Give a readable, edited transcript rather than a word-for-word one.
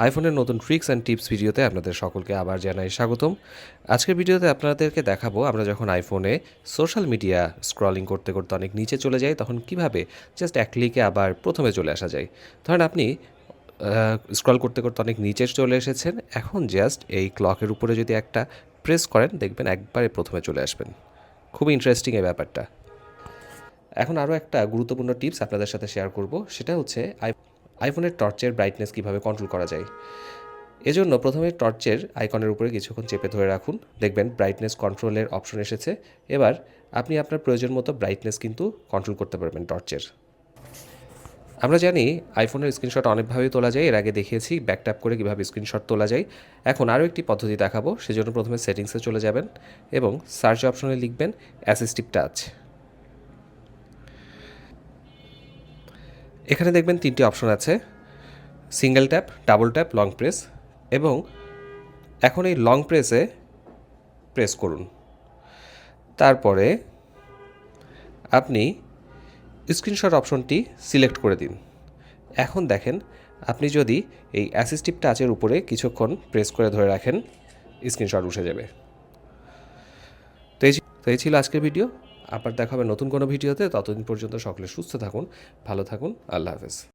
আইফোনের নতুন tricks and tips ভিডিওতে আপনাদের সকলকে আবার জানাই স্বাগতম। আজকের ভিডিওতে আপনাদেরকে দেখাবো আমরা যখন আইফোনে সোশ্যাল মিডিয়া স্ক্রলিং করতে করতে অনেক নিচে চলে যাই তখন কিভাবে জাস্ট এক ক্লিকে আবার প্রথমে চলে আসা যায়। ধরেন আপনি স্ক্রল করতে করতে অনেক নিচে চলে এসেছেন, এখন জাস্ট এই ক্লকের উপরে যদি একটা প্রেস করেন দেখবেন একবারে প্রথমে চলে আসবেন। খুবই ইন্টারেস্টিং এই ব্যাপারটা। এখন আরও একটা গুরুত্বপূর্ণ টিপস আপনাদের সাথে শেয়ার করব, সেটা হচ্ছে আইফোনের টর্চের ব্রাইটনেস কীভাবে কন্ট্রোল করা যায়। এজন্য প্রথমে টর্চের আইকনের উপরে কিছুক্ষণ চেপে ধরে রাখুন, দেখবেন ব্রাইটনেস কন্ট্রোলের অপশন এসেছে। এবার আপনি আপনার প্রয়োজন মতো ব্রাইটনেস কিন্তু কন্ট্রোল করতে পারবেন টর্চের। আমরা জানি আইফোনের স্ক্রিনশট অনেকভাবেই তোলা যায়, এর আগে দেখিয়েছি ব্যাকট্যাপ করে কীভাবে স্ক্রিনশট তোলা যায়। এখন আরও একটি পদ্ধতি দেখাবো, সেজন্য প্রথমে সেটিংসে চলে যাবেন এবং সার্চ অপশনে লিখবেন অ্যাসিস্টিভ টাচ। এখানে দেখবেন তিনটি অপশন আছে, single tap, double tap, long press. এবং এখন এই লং প্রেসে প্রেস করুন, তারপরে আপনি স্ক্রিনশট অপশনটি সিলেক্ট করে দিন। এখন দেখেন আপনি যদি এই অ্যাসিস্টিভ টাচের উপরে কিছুক্ষণ প্রেস করে ধরে রাখেন স্ক্রিনশট উঠে যাবে। তো এই ছিল আজকের ভিডিও। আবার দেখা হবে নতুন কোনো ভিডিওতে। ততদিন পর্যন্ত সকলে সুস্থ থাকুন, ভালো থাকুন। আল্লাহ হাফেজ।